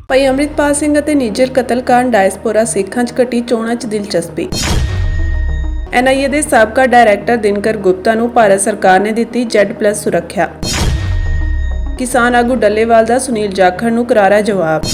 ਭਾਈ ਅੰਮ੍ਰਿਤਪਾਲ ਸਿੰਘ ਅਤੇ ਨਿੱਜਰ ਕਤਲकांड ਡਾਇਸਪੋਰਾ ਸਿੱਖਾਂ 'ਚ ਘਟੀ ਚੋਣਾਂ 'ਚ ਦਿਲਚਸਪੀ। NIA ਦੇ ਸਾਬਕਾ ਡਾਇਰੈਕਟਰ ਦਿਨਕਰ ਗੁਪਤਾ ਨੂੰ ਭਾਰਤ ਸਰਕਾਰ ਨੇ ਦਿੱਤੀ Z+ ਸੁਰੱਖਿਆ। ਕਿਸਾਨ ਆਗੂ ਡੱਲੇਵਾਲ ਦਾ ਸੁਨੀਲ ਜਾਖੜ ਨੂੰ ਕਰਾਰਾ ਜਵਾਬ।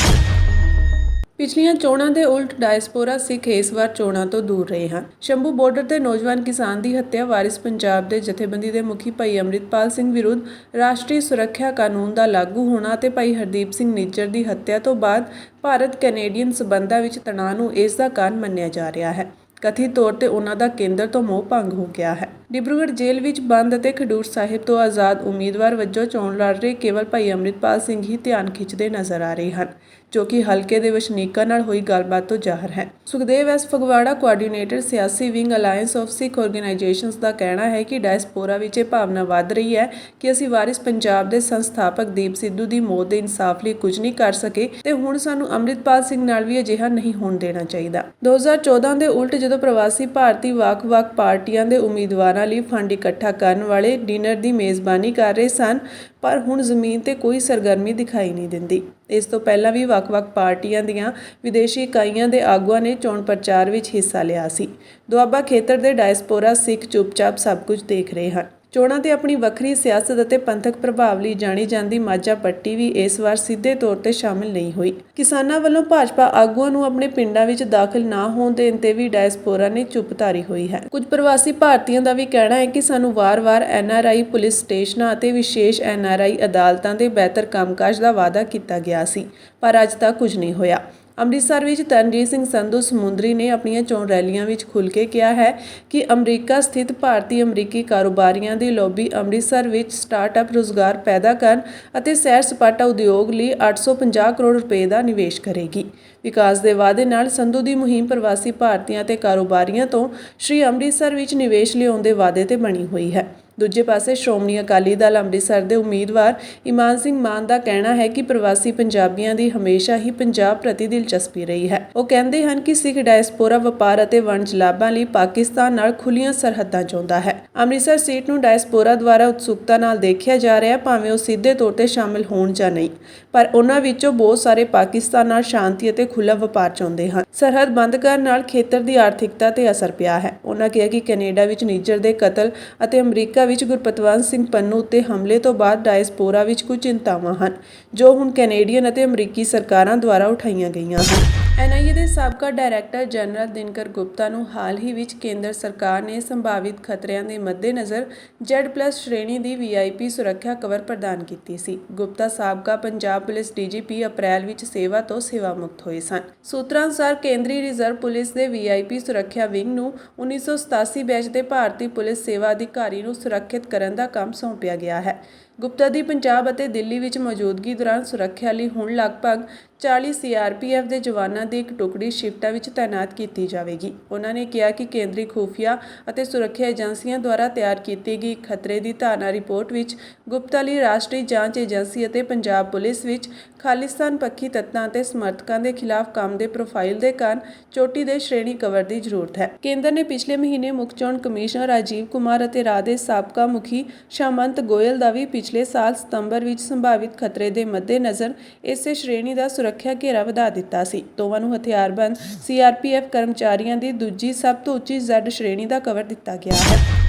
ਪਿਛਲੀਆਂ ਚੋਣਾਂ ਦੇ ਉਲਟ ਡਾਇਸਪੋਰਾ ਸਿੱਖ ਇਸ ਵਾਰ ਚੋਣਾਂ ਤੋਂ ਦੂਰ ਰਹੇ ਹਨ। ਸ਼ੰਭੂ ਬਾਰਡਰ ਤੇ ਨੌਜਵਾਨ ਕਿਸਾਨ ਦੀ ਹੱਤਿਆ, ਵਾਰਿਸ ਪੰਜਾਬ ਦੇ ਜਥੇਬੰਦੀ ਦੇ ਮੁਖੀ ਭਾਈ ਅੰਮ੍ਰਿਤਪਾਲ ਸਿੰਘ ਵਿਰੁੱਧ ਰਾਸ਼ਟਰੀ ਸੁਰੱਖਿਆ ਕਾਨੂੰਨ ਦਾ ਲਾਗੂ ਹੋਣਾ ਅਤੇ ਭਾਈ ਹਰਦੀਪ ਸਿੰਘ ਨਿੱਜਰ ਦੀ ਹੱਤਿਆ ਤੋਂ ਬਾਅਦ ਭਾਰਤ ਕੈਨੇਡੀਅਨ ਸਬੰਧਾਂ ਵਿੱਚ ਤਣਾਅ ਨੂੰ ਇਸ ਦਾ ਕਾਰਨ ਮੰਨਿਆ ਜਾ ਰਿਹਾ ਹੈ। ਕਥਿਤ ਤੌਰ ਤੇ ਉਹਨਾਂ ਦਾ ਕੇਂਦਰ ਤੋਂ ਮੋਹ ਭੰਗ ਹੋ ਗਿਆ ਹੈ। ਡਿਬਰੂਗੜ੍ਹ ਜੇਲ੍ਹ ਵਿੱਚ ਬੰਦ ਅਤੇ ਖਡੂਰ ਸਾਹਿਬ ਤੋਂ ਆਜ਼ਾਦ ਉਮੀਦਵਾਰ ਵਜੋਂ ਚੋਣ ਲੜ ਰਹੇ ਕੇਵਲ ਭਾਈ ਅੰਮ੍ਰਿਤਪਾਲ ਸਿੰਘ ਹੀ ਧਿਆਨ ਖਿੱਚਦੇ ਨਜ਼ਰ ਆ ਰਹੇ ਹਨ, ਜੋ ਕਿ ਹਲਕੇ ਦੇ ਵਸਨੀਕਾਂ ਨਾਲ ਹੋਈ ਗੱਲਬਾਤ ਤੋਂ ਜ਼ਾਹਰ ਹੈ। ਸੁਖਦੇਵ ਐਸ ਫਗਵਾੜਾ, ਕੋਆਰਡੀਨੇਟਰ ਸਿਆਸੀ wing alliance of Sikh organisations ਦਾ ਕਹਿਣਾ ਹੈ ਕਿ ਡਾਇਸਪੋਰਾ ਵਿੱਚ ਇਹ ਭਾਵਨਾ ਵੱਧ ਰਹੀ ਹੈ ਕਿ ਅਸੀਂ ਵਾਰਿਸ ਪੰਜਾਬ ਦੇ ਸੰਸਥਾਪਕ ਦੀਪ ਸਿੱਧੂ ਦੀ ਮੌਤ ਦੇ ਇਨਸਾਫ ਲਈ ਕੁਝ ਨਹੀਂ ਕਰ ਸਕੇ ਤੇ ਹੁਣ ਸਾਨੂੰ ਅੰਮ੍ਰਿਤਪਾਲ ਸਿੰਘ ਨਾਲ ਵੀ ਅਜਿਹਾ ਨਹੀਂ ਹੋਣ ਦੇਣਾ ਚਾਹੀਦਾ। 2014 ਦੇ ਉਲਟ ਜਦੋਂ ਪ੍ਰਵਾਸੀ ਭਾਰਤੀ ਵੱਖ-ਵੱਖ ਪਾਰਟੀਆਂ ਦੇ ਉਮੀਦਵਾਰਾਂ ਲਈ ਫੰਡ ਇਕੱਠਾ ਕਰਨ ਵਾਲੇ ਡਿਨਰ ਦੀ ਮੇਜ਼ਬਾਨੀ ਕਰ ਰਹੇ ਸਨ, ਪਰ ਹੁਣ ਜ਼ਮੀਨ ਤੇ ਕੋਈ ਸਰਗਰਮੀ ਦਿਖਾਈ ਨਹੀਂ ਦਿੰਦੀ। ਇਸ ਤੋਂ ਪਹਿਲਾਂ ਵੀ ਵੱਖ-ਵੱਖ ਪਾਰਟੀਆਂ ਦੀਆਂ ਵਿਦੇਸ਼ੀ ਇਕਾਈਆਂ ਦੇ ਆਗੂਆਂ ਨੇ ਚੋਣ ਪ੍ਰਚਾਰ ਵਿੱਚ ਹਿੱਸਾ ਲਿਆ ਸੀ। ਦੁਆਬਾ ਖੇਤਰ ਦੇ ਡਾਇਸਪੋਰਾ ਸਿੱਖ ਚੁੱਪਚਾਪ ਸਭ ਕੁਝ ਦੇਖ ਰਹੇ ਹਨ। ਚੋਣਾਂ ਤੇ ਆਪਣੀ ਵੱਖਰੀ ਸਿਆਸਤ ਅਤੇ ਪੰਥਕ ਪ੍ਰਭਾਵ ਲਈ ਜਾਣੀ ਜਾਂਦੀ ਮਾਝਾ ਪੱਟੀ ਵੀ ਇਸ ਵਾਰ ਸਿੱਧੇ ਤੌਰ ਤੇ ਸ਼ਾਮਿਲ ਨਹੀਂ ਹੋਈ। ਕਿਸਾਨਾਂ ਵੱਲੋਂ ਭਾਜਪਾ ਆਗੂਆਂ ਨੂੰ ਆਪਣੇ ਪਿੰਡਾਂ ਵਿੱਚ ਦਾਖਲ ਨਾ ਹੋਣ ਦੇਣ ਤੇ ਵੀ ਡਾਇਸਪੋਰਾ ਨੇ ਚੁੱਪ ਧਾਰੀ ਹੋਈ ਹੈ। ਕੁਝ ਪ੍ਰਵਾਸੀ ਭਾਰਤੀਆਂ ਦਾ ਵੀ ਕਹਿਣਾ ਹੈ ਕਿ ਸਾਨੂੰ ਵਾਰ-ਵਾਰ NRI ਪੁਲਿਸ ਸਟੇਸ਼ਨਾਂ ਅਤੇ ਵਿਸ਼ੇਸ਼ NRI ਅਦਾਲਤਾਂ ਦੇ ਬਿਹਤਰ ਕੰਮਕਾਜ ਦਾ ਵਾਅਦਾ ਕੀਤਾ ਗਿਆ ਸੀ, ਪਰ ਅੱਜ ਤੱਕ ਕੁਝ ਨਹੀਂ ਹੋਇਆ। ਅੰਮ੍ਰਿਤਸਰ ਵਿੱਚ ਤਰਨਜੀਤ ਸਿੰਘ ਸੰਧੂ ਸਮੁੰਦਰੀ ਨੇ ਆਪਣੀਆਂ ਚੋਣ ਰੈਲੀਆਂ ਵਿੱਚ ਖੁੱਲ੍ਹ ਕੇ ਕਿਹਾ ਹੈ ਕਿ ਅਮਰੀਕਾ ਸਥਿਤ ਭਾਰਤੀ ਅਮਰੀਕੀ ਕਾਰੋਬਾਰੀਆਂ ਦੀ ਲੌਬੀ ਅੰਮ੍ਰਿਤਸਰ ਵਿੱਚ ਸਟਾਰਟਅਪ ਰੁਜ਼ਗਾਰ ਪੈਦਾ ਕਰਨ ਅਤੇ ਸੈਰ ਸਪਾਟਾ ਉਦਯੋਗ ਲਈ 850 ਕਰੋੜ ਰੁਪਏ ਦਾ ਨਿਵੇਸ਼ ਕਰੇਗੀ। ਵਿਕਾਸ ਦੇ ਵਾਅਦੇ ਨਾਲ ਸੰਧੂ ਦੀ ਮੁਹਿੰਮ ਪ੍ਰਵਾਸੀ ਭਾਰਤੀਆਂ ਤੇ ਕਾਰੋਬਾਰੀਆਂ ਤੋਂ ਸ਼੍ਰੀ ਅੰਮ੍ਰਿਤਸਰ ਵਿੱਚ ਨਿਵੇਸ਼ ਲਿਆਉਣ ਦੇ ਵਾਅਦੇ ਤੇ ਬਣੀ ਹੋਈ ਹੈ। ਦੂਜੇ ਪਾਸੇ ਸ਼੍ਰੋਮਣੀ ਅਕਾਲੀ ਦਲ ਅੰਮ੍ਰਿਤਸਰ ਦੇ ਉਮੀਦਵਾਰ ਇਮਾਨ ਸਿੰਘ ਮਾਨ ਦਾ ਕਹਿਣਾ ਹੈ ਕਿ ਪ੍ਰਵਾਸੀ ਪੰਜਾਬੀਆਂ ਦੀ ਹਮੇਸ਼ਾ ਹੀ ਪੰਜਾਬ ਪ੍ਰਤੀ ਦਿਲਚਸਪੀ ਰਹੀ ਹੈ। ਉਹ ਕਹਿੰਦੇ ਹਨ ਕਿ ਸਿੱਖ ਡਾਇਸਪੋਰਾ ਵਪਾਰ ਅਤੇ ਵਣਜ ਲਾਭਾਂ ਲਈ ਪਾਕਿਸਤਾਨ ਨਾਲ ਖੁੱਲ੍ਹੀਆਂ ਸਰਹੱਦਾਂ ਚਾਹੁੰਦਾ ਹੈ। ਅੰਮ੍ਰਿਤਸਰ ਸੀਟ ਨੂੰ ਡਾਇਸਪੋਰਾ ਦੁਆਰਾ ਉਤਸੁਕਤਾ ਨਾਲ ਦੇਖਿਆ ਜਾ ਰਿਹਾ, ਭਾਵੇਂ ਉਹ ਸਿੱਧੇ ਤੌਰ ਤੇ ਸ਼ਾਮਿਲ ਹੋਣ ਜਾਂ ਨਹੀਂ, ਪਰ ਉਹਨਾਂ ਵਿੱਚੋਂ ਬਹੁਤ ਸਾਰੇ ਪਾਕਿਸਤਾਨ ਨਾਲ ਸ਼ਾਂਤੀ ਅਤੇ ਖੁੱਲ੍ਹਾ ਵਪਾਰ ਚਾਹੁੰਦੇ ਹਨ। ਸਰਹੱਦ ਬੰਦ ਕਰਨ ਨਾਲ ਖੇਤਰ ਦੀ ਆਰਥਿਕਤਾ ਤੇ ਅਸਰ ਪਿਆ ਹੈ। ਉਹਨਾਂ ਕਿਹਾ ਕਿ ਕੈਨੇਡਾ ਵਿੱਚ ਨਿੱਜਰ ਦੇ ਕਤਲ ਅਤੇ ਅਮਰੀਕਾ ਵਿੱਚ ਗੁਰਪਤਵੰਤ ਸਿੰਘ ਪੰਨੂ ਉੱਤੇ ਹਮਲੇ ਤੋਂ ਬਾਅਦ ਡਾਇਸਪੋਰਾ ਵਿੱਚ ਕੁਝ ਚਿੰਤਾਵਾਂ ਹਨ, ਜੋ ਹੁਣ ਕੈਨੇਡੀਅਨ ਅਤੇ ਅਮਰੀਕੀ ਸਰਕਾਰਾਂ ਦੁਆਰਾ ਉਠਾਈਆਂ ਗਈਆਂ ਹਨ। NIA ਦੇ ਸਾਬਕਾ ਡਾਇਰੈਕਟਰ ਜਨਰਲ ਦਿਨਕਰ ਗੁਪਤਾ ਨੂੰ ਹਾਲ ਹੀ ਵਿੱਚ ਕੇਂਦਰ ਸਰਕਾਰ ਨੇ ਸੰਭਾਵਿਤ ਖਤਰਿਆਂ ਦੇ ਮੱਦੇਨਜ਼ਰ Z+ ਸ਼੍ਰੇਣੀ ਦੀ VIP ਸੁਰੱਖਿਆ ਕਵਰ ਪ੍ਰਦਾਨ ਕੀਤੀ ਸੀ। ਗੁਪਤਾ ਸਾਬਕਾ ਪੰਜਾਬ ਪੁਲਿਸ DGP ਅਪ੍ਰੈਲ ਵਿੱਚ ਸੇਵਾ ਤੋਂ ਸੇਵਾ ਮੁਕਤ ਹੋਏ ਸਨ। ਸੂਤਰਾਂ ਅਨੁਸਾਰ ਕੇਂਦਰੀ ਰਿਜ਼ਰਵ ਪੁਲਿਸ ਦੇ VIP ਸੁਰੱਖਿਆ ਵਿੰਗ ਨੂੰ 1987 ਬੈਚ ਦੇ ਭਾਰਤੀ ਪੁਲਿਸ ਸੇਵਾ ਅਧਿਕਾਰੀ ਨੂੰ ਸੁਰੱਖਿਅਤ ਕਰਨ ਦਾ ਕੰਮ ਸੌਂਪਿਆ ਗਿਆ ਹੈ। ਗੁਪਤਾ ਦੀ ਪੰਜਾਬ ਅਤੇ ਦਿੱਲੀ ਵਿੱਚ ਮੌਜੂਦਗੀ ਦੌਰਾਨ ਸੁਰੱਖਿਆ ਲਈ ਹੁਣ ਲਗਭਗ 40 CRPF ਦੇ ਜਵਾਨਾਂ ਦੀ ਇੱਕ ਟੁਕੜੀ ਸ਼ਿਫਟਾਂ ਵਿੱਚ ਤਾਇਨਾਤ ਕੀਤੀ ਜਾਵੇਗੀ। ਉਹਨਾਂ ਨੇ ਕਿਹਾ ਕਿ ਕੇਂਦਰੀ ਖੁਫੀਆ ਅਤੇ ਸੁਰੱਖਿਆ ਏਜੰਸੀਆਂ ਦੁਆਰਾ ਤਿਆਰ ਕੀਤੀ ਗਈ ਖਤਰੇ ਦੀ ਧਾਰਨਾ ਰਿਪੋਰਟ ਵਿੱਚ ਗੁਪਤਾ ਲਈ ਰਾਸ਼ਟਰੀ ਜਾਂਚ ਏਜੰਸੀ ਅਤੇ ਪੰਜਾਬ ਪੁਲਿਸ ਵਿੱਚ ਖਾਲਿਸਤਾਨ ਪੱਖੀ ਤੱਤਾਂ ਅਤੇ ਸਮਰਥਕਾਂ ਦੇ ਖਿਲਾਫ ਕੰਮ ਦੇ ਪ੍ਰੋਫਾਈਲ ਦੇ ਕਾਰਨ ਚੋਟੀ ਦੇ ਸ਼੍ਰੇਣੀ ਕਵਰ ਦੀ ਜ਼ਰੂਰਤ ਹੈ। ਕੇਂਦਰ ਨੇ ਪਿਛਲੇ ਮਹੀਨੇ ਮੁੱਖ ਚੋਣ ਕਮਿਸ਼ਨਰ ਰਾਜੀਵ ਕੁਮਾਰ ਅਤੇ ਰਾਜ ਦੇ ਸਾਬਕਾ ਮੁਖੀ ਸ਼ਾਮੰਤ ਗੋਇਲ ਦਾ ਵੀ ਪਿਛਲੇ ਸਾਲ ਸਤੰਬਰ ਵਿੱਚ ਸੰਭਾਵਿਤ ਖਤਰੇ ਦੇ ਮੱਦੇਨਜ਼ਰ ਇਸੇ ਸ਼੍ਰੇਣੀ ਦਾ ਸੁਰੱਖਿਆ ਘੇਰਾ ਵਧਾ ਦਿੱਤਾ ਸੀ। ਦੋਵਾਂ ਨੂੰ ਹਥਿਆਰਬੰਦ CRPF ਕਰਮਚਾਰੀਆਂ ਦੀ ਦੂਜੀ ਸਭ ਤੋਂ ਉੱਚੀ Z ਸ਼੍ਰੇਣੀ ਦਾ ਕਵਰ ਦਿੱਤਾ ਗਿਆ ਹੈ।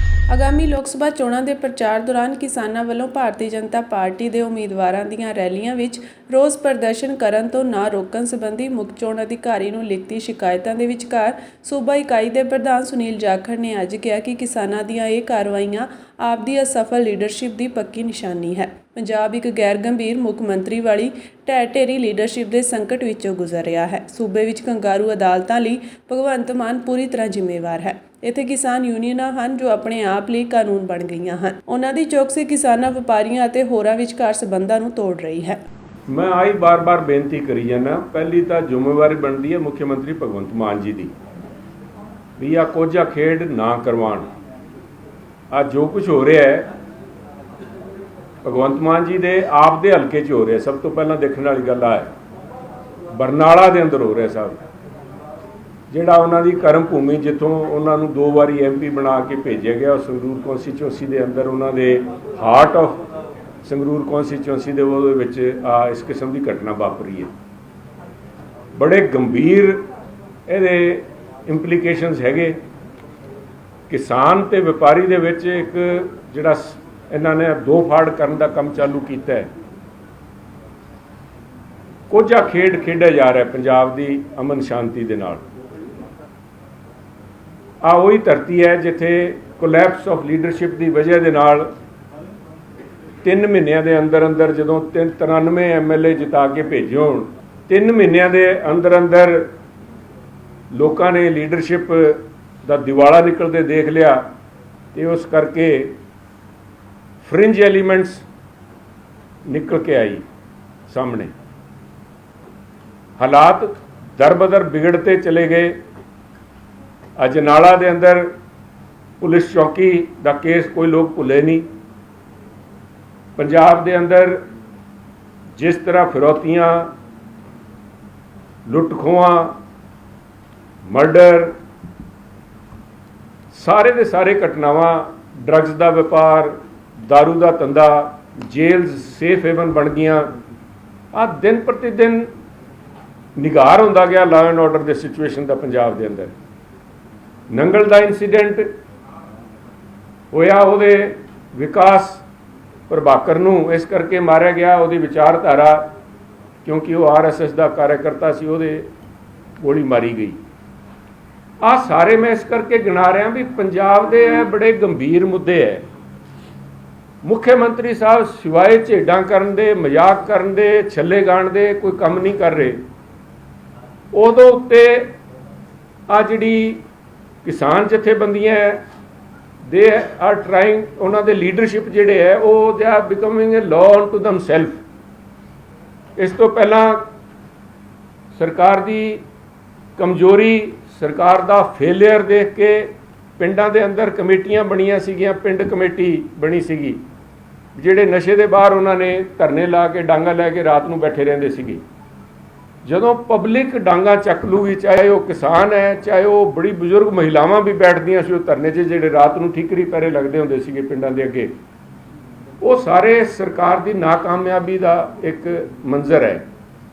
ਆਗਾਮੀ ਲੋਕ ਸਭਾ ਚੋਣਾਂ ਦੇ ਪ੍ਰਚਾਰ ਦੌਰਾਨ ਕਿਸਾਨਾਂ ਵੱਲੋਂ ਭਾਰਤੀ ਜਨਤਾ ਪਾਰਟੀ ਦੇ ਉਮੀਦਵਾਰਾਂ ਦੀਆਂ ਰੈਲੀਆਂ ਵਿੱਚ ਰੋਸ ਪ੍ਰਦਰਸ਼ਨ ਕਰਨ ਤੋਂ ਨਾ ਰੋਕਣ ਸੰਬੰਧੀ ਮੁੱਖ ਚੋਣ ਅਧਿਕਾਰੀ ਨੂੰ ਲਿਖਤੀ ਸ਼ਿਕਾਇਤਾਂ ਦੇ ਵਿਚਕਾਰ ਸੂਬਾ ਇਕਾਈ ਦੇ ਪ੍ਰਧਾਨ ਸੁਨੀਲ ਜਾਖੜ ਨੇ ਅੱਜ ਕਿਹਾ ਕਿ ਕਿਸਾਨਾਂ ਦੀਆਂ ਇਹ ਕਾਰਵਾਈਆਂ ਆਪ ਦੀ ਅਸਫਲ ਲੀਡਰਸ਼ਿਪ ਦੀ ਪੱਕੀ ਨਿਸ਼ਾਨੀ ਹੈ। ਪੰਜਾਬ ਇੱਕ ਗੈਰ ਗੰਭੀਰ ਮੁੱਖ ਮੰਤਰੀ ਵਾਲੀ ਢਹਿ-ਢੇਰੀ ਲੀਡਰਸ਼ਿਪ ਦੇ ਸੰਕਟ ਵਿੱਚੋਂ ਗੁਜ਼ਰ ਰਿਹਾ ਹੈ। ਸੂਬੇ ਵਿੱਚ ਕੰਗਾਰੂ ਅਦਾਲਤਾਂ ਲਈ ਭਗਵੰਤ ਮਾਨ ਪੂਰੀ ਤਰ੍ਹਾਂ ਜ਼ਿੰਮੇਵਾਰ ਹੈ। ਇੱਥੇ ਕਿਸਾਨ ਯੂਨੀਅਨਾਂ ਹਨ ਜੋ ਆਪਣੇ ਆਪ ਲਈ ਕਾਨੂੰਨ ਬਣ ਗਈਆਂ ਹਨ। ਉਹਨਾਂ ਦੀ ਚੌਕਸੀ ਕਿਸਾਨਾਂ, ਵਪਾਰੀਆਂ ਅਤੇ ਹੋਰਾਂ ਵਿਚਕਾਰ ਸਬੰਧਾਂ ਨੂੰ ਤੋੜ ਰਹੀ ਹੈ। ਮੈਂ ਆਈ ਬਾਰ-ਬਾਰ ਬੇਨਤੀ ਕਰੀ ਜਾਂਦਾ, ਪਹਿਲੀ ਤਾਂ ਜ਼ਿੰਮੇਵਾਰੀ ਬਣਦੀ ਹੈ ਮੁੱਖ ਮੰਤਰੀ ਭਗਵੰਤ ਮਾਨ ਜੀ ਦੀ ਵੀ ਆ ਕੋਝਾ ਖੇਡ ਨਾ ਕਰਵਾਉਣ। ਆ ਜੋ ਕੁਝ ਹੋ ਰਿਹਾ ਹੈ ਭਗਵੰਤ ਮਾਨ ਜੀ ਦੇ ਆਪ ਦੇ ਹਲਕੇ 'ਚ ਹੋ ਰਿਹਾ। ਸਭ ਤੋਂ ਪਹਿਲਾਂ ਦੇਖਣ ਵਾਲੀ ਗੱਲ ਆ ਹੈ ਬਰਨਾਲਾ ਦੇ ਅੰਦਰ ਹੋ ਰਿਹਾ ਸਭ, ਜਿਹੜਾ ਉਹਨਾਂ ਦੀ ਕਰਮ ਭੂਮੀ ਜਿੱਥੋਂ ਉਹਨਾਂ ਨੂੰ 2 ਵਾਰੀ MP ਬਣਾ ਕੇ ਭੇਜਿਆ ਗਿਆ, ਸੰਗਰੂਰ ਕੌਂਸਟੀਚੁਐਂਸੀ ਦੇ ਅੰਦਰ ਉਹਨਾਂ ਦੇ ਹਾਰਟ ਆਫ ਸੰਗਰੂਰ ਕੌਂਸਟੀਚੁਐਂਸੀ ਦੇ ਉਹਦੇ ਵਿੱਚ ਇਸ ਕਿਸਮ ਦੀ ਘਟਨਾ ਵਾਪਰੀ ਹੈ। बड़े गंभीर ਇਹਦੇ ਇੰਪਲੀਕੇਸ਼ਨਸ ਹੈਗੇ। किसान ਤੇ ਵਪਾਰੀ ਦੇ ਵਿੱਚ ਇੱਕ ਜਿਹੜਾ ਇਹਨਾਂ ਨੇ ਦੋ ਫਾੜ ਕਰਨ ਦਾ ਕੰਮ ਚਾਲੂ ਕੀਤਾ ਹੈ। ਕੋਝਾ ਖੇਡ ਖੇਡਿਆ ਜਾ ਰਿਹਾ ਪੰਜਾਬ ਦੀ ਅਮਨ ਸ਼ਾਂਤੀ ਦੇ ਨਾਲ। ਆ ਉਹੀ ਧਰਤੀ ਹੈ ਜਿੱਥੇ ਕੋਲੈਪਸ ਆਫ ਲੀਡਰਸ਼ਿਪ ਦੀ ਵਜ੍ਹਾ ਦੇ ਨਾਲ 3 ਮਹੀਨਿਆਂ ਦੇ ਅੰਦਰ ਅੰਦਰ ਜਦੋਂ 93 MLA ਜਿਤਾ ਕੇ ਭੇਜੇ ਹੋਣ, 3 ਮਹੀਨਿਆਂ ਦੇ ਅੰਦਰ ਅੰਦਰ ਲੋਕਾਂ ਨੇ ਲੀਡਰਸ਼ਿਪ ਦਾ ਦਿਵਾਲਾ ਨਿਕਲਦੇ ਦੇਖ ਲਿਆ ਤੇ ਉਸ ਕਰਕੇ ਫ੍ਰਿੰਜ ਐਲੀਮੈਂਟਸ ਨਿਕਲ ਕੇ ਆਈ ਸਾਹਮਣੇ। ਹਾਲਾਤ ਦਰਬਦਰ ਵਿਗੜਤੇ ਚਲੇ ਗਏ। ਅੱਜ ਨਾਲਾ ਦੇ ਅੰਦਰ ਪੁਲਿਸ ਚੌਕੀ ਦਾ ਕੇਸ ਕੋਈ ਲੋਕ ਭੁੱਲੇ ਨਹੀਂ। ਪੰਜਾਬ ਦੇ ਅੰਦਰ ਜਿਸ ਤਰ੍ਹਾਂ ਫਿਰੌਤੀਆਂ, ਲੁੱਟ ਖੋਹਾਂ, ਮਰਡਰ, ਸਾਰੇ ਦੇ ਸਾਰੇ ਘਟਨਾਵਾਂ, ਡਰੱਗਸ ਦਾ ਵਪਾਰ, दारू ਦਾ ਧੰਦਾ, ਜੇਲ੍ਹ ਸੇਫ ਹੈਵਨ ਬਣ ਗਈਆਂ। ਆ ਦਿਨ ਪ੍ਰਤੀ ਦਿਨ ਨਿਗਾਰ ਹੁੰਦਾ ਗਿਆ ਲਾਅ ਐਂਡ ਆਰਡਰ ਦੇ ਸਿਚੁਏਸ਼ਨ ਦਾ ਪੰਜਾਬ ਦੇ ਅੰਦਰ। ਨੰਗਲ ਦਾ ਇਨਸੀਡੈਂਟ ਹੋਇਆ, ਉਹਦੇ ਵਿਕਾਸ ਪ੍ਰਭਾਕਰ ਨੂੰ ਇਸ ਕਰਕੇ ਮਾਰਿਆ ਗਿਆ, ਉਹਦੀ ਵਿਚਾਰਧਾਰਾ ਕਿਉਂਕਿ ਉਹ RSS ਦਾ ਕਾਰਜਕਰਤਾ ਸੀ, ਉਹਦੇ ਗੋਲੀ ਮਾਰੀ ਗਈ। ਆ ਸਾਰੇ ਮੈਂ ਇਸ ਕਰਕੇ ਗਿਣਾ ਰਿਹਾ ਵੀ ਪੰਜਾਬ ਦੇ ਇਹ ਬੜੇ ਗੰਭੀਰ ਮੁੱਦੇ ਹੈ। ਮੁੱਖ ਮੰਤਰੀ ਸਾਹਿਬ ਸਿਵਾਏ ਝੇਡਾਂ ਕਰਨ ਦੇ, ਮਜ਼ਾਕ ਕਰਨ ਦੇ, ਛੱਲੇ ਗਾਣ ਦੇ ਕੋਈ ਕੰਮ ਨਹੀਂ ਕਰ ਰਹੇ। ਉਦੋਂ ਉੱਤੇ ਆ ਜਿਹੜੀ ਕਿਸਾਨ ਜਥੇਬੰਦੀਆਂ ਹੈ, ਦੇ ਆਰ ਟਰਾਈਂਗ, ਉਹਨਾਂ ਦੇ ਲੀਡਰਸ਼ਿਪ ਜਿਹੜੇ ਹੈ ਉਹ they are becoming a law unto themselves. ਇਸ ਤੋਂ ਪਹਿਲਾਂ ਸਰਕਾਰ ਦੀ ਕਮਜ਼ੋਰੀ, ਸਰਕਾਰ ਦਾ ਫੇਲਿਅਰ ਦੇਖ ਕੇ ਪਿੰਡਾਂ ਦੇ ਅੰਦਰ ਕਮੇਟੀਆਂ ਬਣੀਆਂ ਸੀਗੀਆਂ। ਪਿੰਡ ਕਮੇਟੀ ਬਣੀ ਸੀਗੀ, ਜਿਹੜੇ ਨਸ਼ੇ ਦੇ ਬਾਹਰ ਉਹਨਾਂ ਨੇ ਧਰਨੇ ਲਾ ਕੇ ਡਾਂਗਾ ਲੈ ਕੇ ਰਾਤ ਨੂੰ ਬੈਠੇ ਰਹਿੰਦੇ ਸੀਗੇ। ਜਦੋਂ ਪਬਲਿਕ ਡਾਂਗਾ ਚੱਕ ਲੂਗੀ, ਚਾਹੇ ਉਹ ਕਿਸਾਨ ਹੈ, ਚਾਹੇ ਉਹ ਬੜੀ ਬਜ਼ੁਰਗ ਮਹਿਲਾਵਾਂ ਵੀ ਬੈਠਦੀਆਂ ਸੀ ਉਹ ਧਰਨੇ 'ਚ, ਜਿਹੜੇ ਰਾਤ ਨੂੰ ਠੀਕਰੀ ਪੈਰੇ ਲੱਗਦੇ ਹੁੰਦੇ ਸੀਗੇ ਪਿੰਡਾਂ ਦੇ ਅੱਗੇ, ਉਹ ਸਾਰੇ ਸਰਕਾਰ ਦੀ ਨਾਕਾਮਯਾਬੀ ਦਾ ਇੱਕ ਮੰਜ਼ਰ ਹੈ।